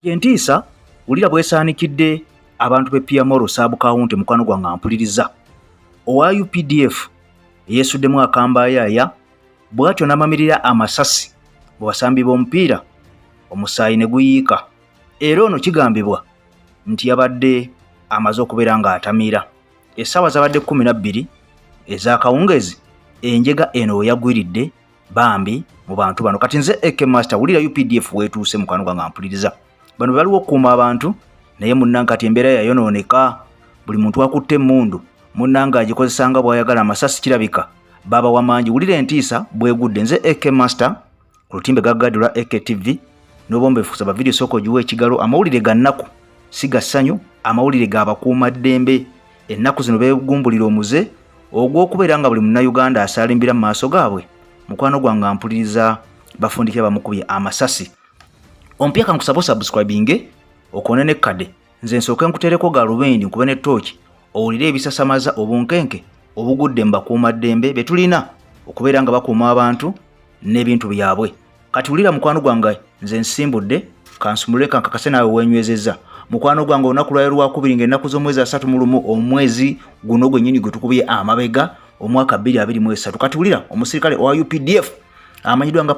Yentiisa ulira bwesaanikidde abantu be Piamoro Sub-County mukwano gwange ampuliriza. Owa UPDF yeesuddemu akambayaaya bw'atyo n'amamirira amasasi mu basambi b'omupiira omusaayi ne guyiika. Era ono kigambibwa nti yabadde amaze okubeera ng'atamira. Essaawa zabadde 12 ez'akawungeezi enjega eno we yagwiridde bambi mu bantu bano. Kati nze AK Master wulira UPDF weetuuse mukwano gwange ampuliriza. Bano baliwo okukuuma abantu naye munnange kati embeera yayonooneka. Buli muntu akutte emmundu munnange agikozesa nga bw'ayagala amasasi kirabika baba wamangi. Wulira entiisa bwegudde. Nze AK Master ku lutimbe gaggadde lwa AK TV n'obombeefuusa ba video soko giwa ekigalo. Amawulire ga nnaku si ga ssanyu, amawulire ga bakuumaddembe. Ennaku zino beegumbulira omuze ogw'okubeera nga buli munnayuganda asaalimbira mu maaso gaabwe. Mukwano gwange ampuliriza bafundikira bamukubye amasasi. Ompya kankusaba subscribinge okonene kade nze nsooke nkutereko galubendi nkube ne tooki owulire ebisasamaza obunkenke obugudde mu bakuumaddembe be tulina okubeera nga bakuuma abantu n'ebintu byabwe. Kati wulira mukwano gwange nze nsimbudde kansumulule kankakase naawe weenywezezza. Mukwano gwange olunaku lwayo lwakubiri ng'ennaku z'omwezi 31 omwezi guno gwennyini gwe tukubye amabega omwaka 2023. Kati wulira omusirikale owa UPDF amanyiddwa nga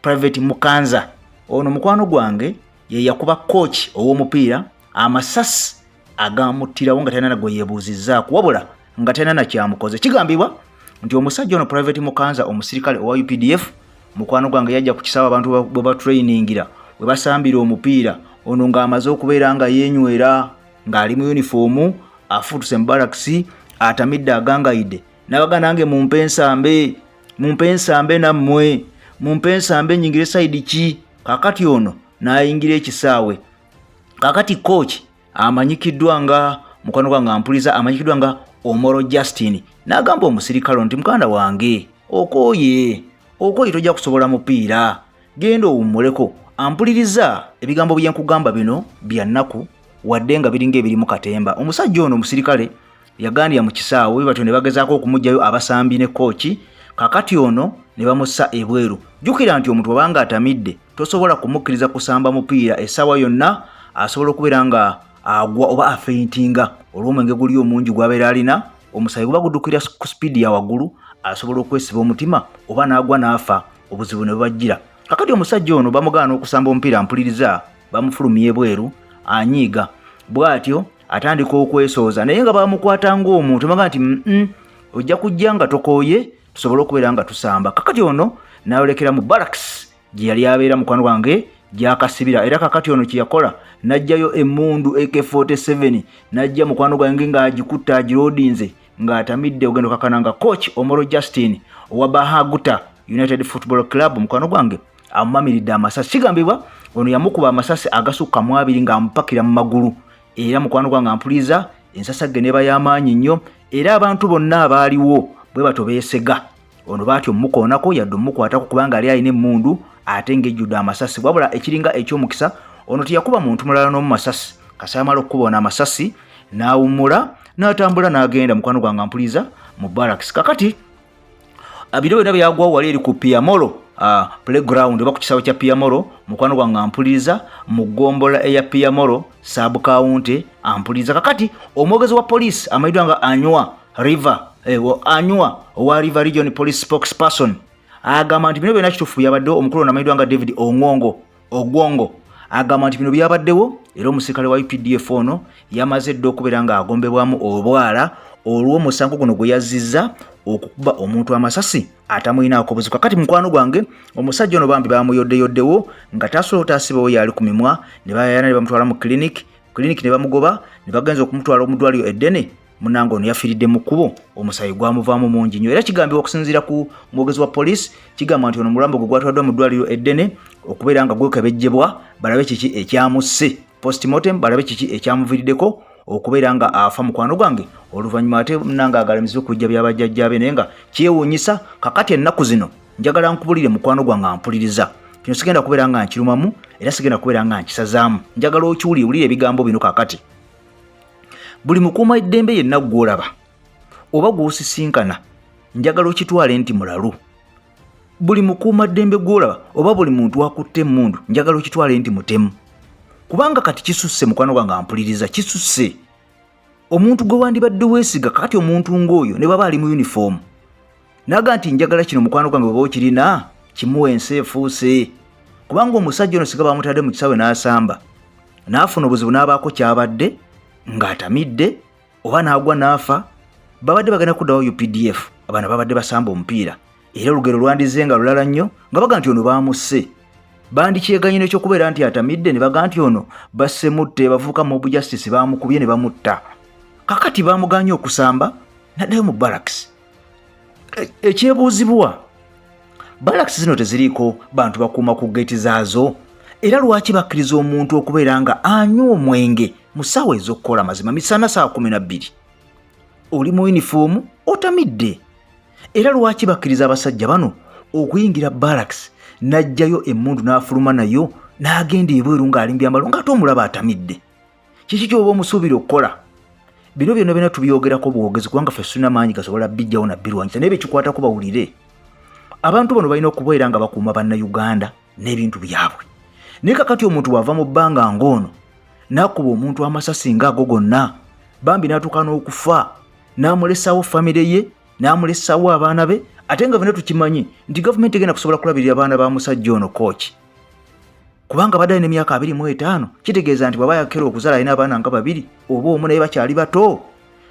Private Mukanza ono mukwano gwange ye yakuba coach ow'omupiira Amasasi Agamutiddewo nga talina gwe yeebuuzizzaako wabula nga talina na kyamukoze. Kigambibwa nti omusajja ono Private Mukanza omusirikale owa UPDF mukwano gwange yajja ku kisaawe abantu bwe batrainingira bwe basambira omupiira ono ng'amaze okubeera nga yeenywera ng'ali mu yunifoomu afuutuse mu barakisi atamidde agangayidde n'abaga nange mumpe ensambe nammwe mumpe ensambe nyingire sayidi ki. Kakati ono n'ayingira ekisaawe. Kakati coach amanyikiddwa nga mukwano gwange ampuliza amanyikiddwa nga Omoro Justin n'agamba omusirikale nti mukanda wange okooye tojja kusobola mupiira genda owummuleko. Ampuliriza ebigambo bye nkugamba bino bya nnaku wadde nga biringa ebirimu katemba. Omusajja ono omusirikale yagandya mu kisaawe batyo ne bagezaako okumugjayo abasambi ne kooki. Kakati ono ne bamussa ebweru. Jjukira nti omuntu obanga atamidde tosobola kumukkiriza kusamba mupiira essaawa yonna asobola okubeera nga agwa oba afeintinga olw'omwenge guli omungi gw'abeera alina. Omusayi guba guddukira ku sipiidi ya waggulu asobola okwesiba omutima oba n'agwa n'afa obuzibu ne bubajjira. Kakati omusajja ono bamugaana okusamba omupiira ampuliriza bamufulumya ebweru anyiiga bw'atyo atandika okwesooza naye nga bamukwata ng'omuntu baga nti ojja kujja nga tokooye tusobole okubeera nga tusamba. Kakati ono n'ayolekera mu barracks gye yali abeera mukwano gwange gy'akasibira. Era kakati ono kye yakola n'ajjayo emmundu AK-47 n'ajja mukwano gwange ng'agikutte agiroodinze ng'atamidde ogenda okakananga coach Omoro Justin owa Bahaguta United Football Club mukwano gwange amumamiridde amasasi. Kigambibwa ono yamukuba amasasi agasukka mu 2 ng'amupakira mu magulu. Era mukwano gwange ampuliza ensasagge n'eba y'amaanyi nnyo era abantu bonna abaaliwo bwe bato beesega. Ono baatyo mukoonako yadde mukwatako kubanga ali alina emmundu ate ng'ejjudde amasasi. Wabula ekiringa eky'omukisa ono teyakuba muntu mulala n'omu masasi. Kasamala okukuba ono amasasi n'awummula n'atambula n'agenda mukwano gwange ampuliza mu barracks. Kakati bino byonna byagwawo wali eri ku Piamoro playground oba ku kisaawe kya Piamoro mukwano gwange ampuliza mu ggombola eya Piamoro Sub-County ampuliza. Kakati omwogezi wa police amanyiddwa nga Anywa owa River Region Police Spokesperson agamba nti bino byonna kituufu byabaddewo. Omukulu ono amanyiddwa nga David Ogwongo agamba nti bino byabaddewo era omusirikale wa UPDF ono yamaze dde okubeera nga agombebwamu obwala olw'omusango guno gwe yazzizza okukuba omuntu amasasi atamuyinaako buzibu. Kakati mukwano gwange omusajja ono bambi bamuyoddeyoddewo nga tasobola otaasibawo yali ku mimwa ne bayana ne bamutwala mu clinic ne bamugoba ne bagenza okumutwala mu ddwaliro eddene. Munango ono yafiiridde mu kkubo omusayi gwamuvaamu mungi nnyo. Era kigambibwa okusinziira ku mwogezi wa police kigamba nti ono mulambo gwe gwatwaddwa mu ddwaliro eddene okubeera nga gwekebejjebwa balabe kiki ekyamusse postmortem balabe kiki ekyamuviiriddeko okubeera nga afa mukwano gwange. Oluvannyuma ate munange agalemezebwa okujja byabajjajjaabe naye nga kyewuunyisa. Kakati ennaku zino njagala nkubulire mukwano gwange ampuliriza. Kino sigenda kubeera nga nkirumamu era sigenda kubeera nga nkisazaamu. Njagala okiwulire ebigambo bino. Kakati buli mukuuma eddembe yenna gw'olaba oba gw'osisinkana njagala okitwale nti mulalu. buli mukuuma ddembe gw'olaba oba buli muntu akutte emmundu njagala okitwale nti mutemu. Kubanga kati kisusse mukwano gwange ampuliriza, kisusse. Omuntu gwe wandibadde weesiga kati omuntu ng'oyo ne baba ali mu uniform. Naga nti njagala kino mukwano gwange bwe okirina kimuwe ensi efuuse. Kubanga omusajja ono siga bamutadde mu kisaawe n'asamba. N'afuna obuzibu n'abaako kyabadde ng'atamidde oba n'agwa n'afa. Babadde bagenda kuddawo UPDF abaana babadde basamba omupiira. Era olugero lwandize nga lulala nnyo nga baga nti ono baamusse. Bandikyeganye n'ekyokubeera nti atamidde ne baga nti ono bassemutte bavuuka mu justice baamukubye ne bamutta. Kakati baamuganye okusamba n'addayo mu barracks. Ekyebuuzibwa, barracks zino teziriiko bantu bakuuma ku geeti zaazo? Era lwaki bakkiriza omuntu okubeera nga anywa omwenge mu ssaawa ez'okukola mazima misana saa 12? Oli mu uniform otamidde. Era lwaki bakkiriza abasajja bano okuyingira barracks n'ajjayo emmundu n'afuluma nayo n'agenda ebweru ng'alimbya mbalo ng'ate omulaba atamidde? Kiki ky'oba omusuubira okukola? Bino byonna tubyogerako buwogezi kubanga ffe tulina maanyi gasobola bijjawo na birwanyisa naye bekikwatako bawulire. Abantu bano balina okubeera nga bakuuma bannayuganda n'ebintu byabwe. Naye kakati omuntu bw'ava mu bbanga ng'ono n'akuba omuntu amasasi ng'ago gonna bambi n'atuuka n'okufa n'amulessawo famire ye n'amulessawo abaana be, ate nga bino tukimanyi nti gavumenti egenda kusobola kulabirira abaana ba musajja ono Kooki. Kubanga badde alina emyaka 25 kitegeeza nti bw'aba yakera okuzaala alina abaana nga 2 oba omu naye bakyali bato.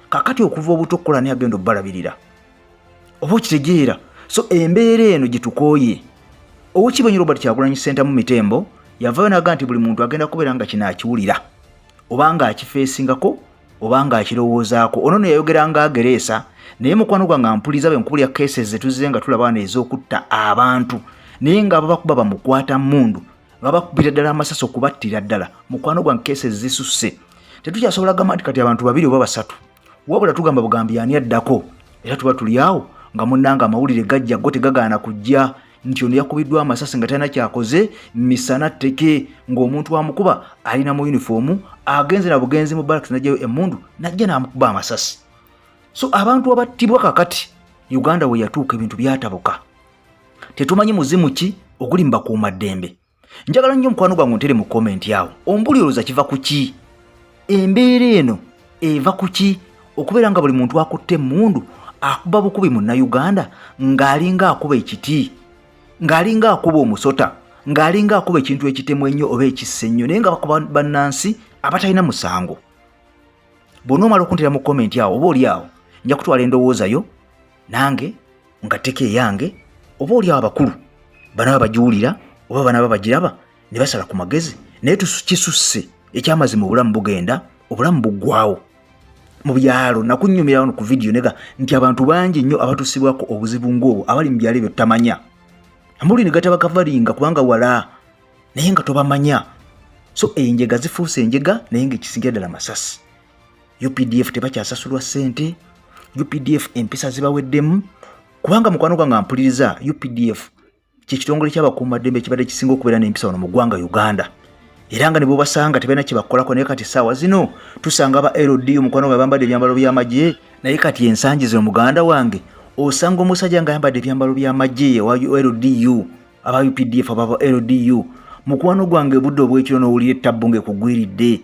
Kakati okuva obuto okukola naye agenda obbalabirira. Oba okitegeera? So embeera eno gye tukooye. Oweekitiibwa Robert Kyagulanyi Ssentamu Mitembo yavaayo n'aga nti buli muntu agenda kubeera nga kino akiwulira, oba nga akifeesingako oba nga akirowoozaako. Ono ne yayogera nga agereesa, naye mukwano gwange ampuliza be nkubulya cases ze tuzze nga tulaba wano ez'okutta abantu naye nga ababakuba bamukwata mmundu babakubira ddala amasasi okubattira ddala. Mukwano gwange cases zisusse. Tetukyasobola gamba nti kati abantu 2 oba 3 wabula tugamba bugambi ani addako, era tuba tuli awo nga munnanga amawulire gajja go tegagaana kujja nti ono yakubiddwa amasasi nga talina kyakoze misana tteke ng'omuntu amukuba alina mu uniform agenze na bugenzi mu barracks najjayo emmundu najja n'amukuba amasasi. So abantu abattibwa kakati Uganda we yatuuka ebintu byatabuka. Tetumanyi muzimu ki oguli mu bakuumaddembe. Njagala nnyo mukwano gwange ntere mu comment yawo ombuliriza kiva ku ki? Embeera eno eva ku ki? Okubeera nga buli muntu akutte emmundu akuba bukubi mu Uganda ng'alinga akuba ekiti, ng'alinga akuba omusota, ng'alinga akuba ekintu ekitemu ennyo oba ekisse ennyo naye nga bakuba bannansi abatalina musango. Bw'onoomala okuntera mu comment yawo oba oli awo nja kutwala endowooza yo nange nga teke eyange, oba oli awo abakulu banaba bagiwulira oba banaba bagiraba ne basala ku magezi naye kisusse ekyamazima obulamu bugenda, obulamu buggwawo. Mu byalo nakunnyumira wano ku video nega nti abantu bangi nnyo abatusibwako obuzibu ng'obwo abali mu byalo ebyo tutamanya. Amuli ne gataba kavalinga kubanga wala naye nga tobamanya. So enjega zifuuse enjega naye ng'ekisingira ddala masasi. UPDF tebakyasasulwa ssente, UPDF empisa zibaweddemu kubanga mukwano gwange ampuliriza UPDF kyekitongole ky'abakuumaddembe ekibadde kisinga okubeera n'empisa wano mu ggwanga Uganda. Era nga ne bw'obasanga tebalina kye bakolako naye kati ssaawa zino tusanga aba LD omukwano gwe bambadde ebyambalo by'amagye naye kati ensangi zino muganda wange osanga omusajja nga ayambadde ebyambalo by'amagye wa LDU aba UPDF aba LDU. Mukwano gwange budde obw'ekiro n'owulira ettabbu ng'ekugwiridde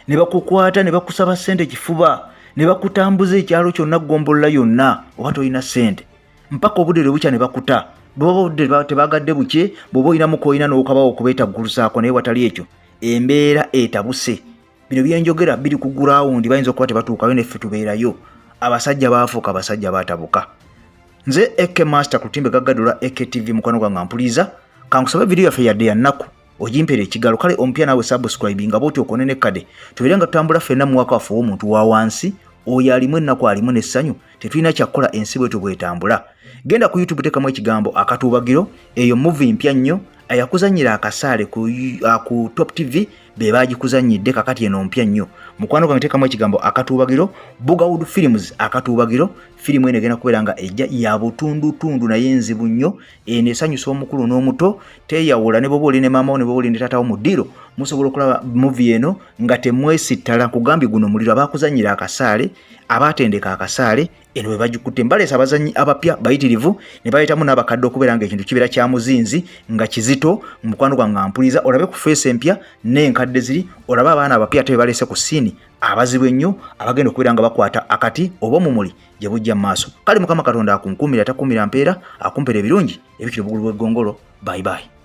ne bakukwata ne bakusaba ssente kifuba ne bakutambuza ekyalo kyonna ggombolola yonna oba tolina ssente mpaka obudde lwe bukya ne bakuta. Bw'oba obudde tebagadde bukye bw'oba oyinamu koyina n'okabawo okubeetaggulusaako naye watali ekyo embeera etabuse. Bino byenjogera biri ku ground bayinza okuba tebatuukayo neffe tubeerayo. Abasajja baafuuka abasajja baatabuka. Nze Eke Master ku lutimbe gaggadula Eke TV mukwano gwange ampuliza. Kankusaba video yaffe yadde ya nnaku ogimpere ekigalo kale ompya naawe subscribe nga bw'oti okonene kade tubeere nga tutambula ffenna mu mwaka waffe w'omuntu wa wansi oyo alimu ennaku alimu n'essanyu tetulina kyakkola ensi bwetyo bwetambula. Genda ku YouTube tekamu ekigambo akatuubagiro eyo movie mpya nnyo ayakuzanyira akasaale ku Top TV be bagikuzanyidde kakati eno mpya nnyo. Mukwano gwange tekamu ekigambo akatuubagiro Bugawood Films akatuubagiro firimu eno egenda kubeera nga ejja ya butundutundu naye nzibu nnyo eno esanyusa omukulu n'omuto teyawula ne bwoba oli ne maama wo ne bwoba oli ne taata wo mu ddiiro musobola okulaba movie eno nga temwesittala kugambye guno muliro abakuzanyira akasaale abatendeka akasaale eno bwe bagikutte mbalesa abazanyi abapya bayitirivu ne bayitamu n'abakadde okubeera nga ekintu kibeera kya muzinzi nga kizito mukwano gwange ampuliza olabe ku face empya n'enkadde ziri olabe abaana abapya ate balese ku siini abazibu ennyo abagenda okubeera nga bakwata akati oba omumuli gye bujja mu maaso kale mukama katonda akunkumira takumira mpeera akumpera ebirungi ebikira obugulu bw'eggongolo bye bye.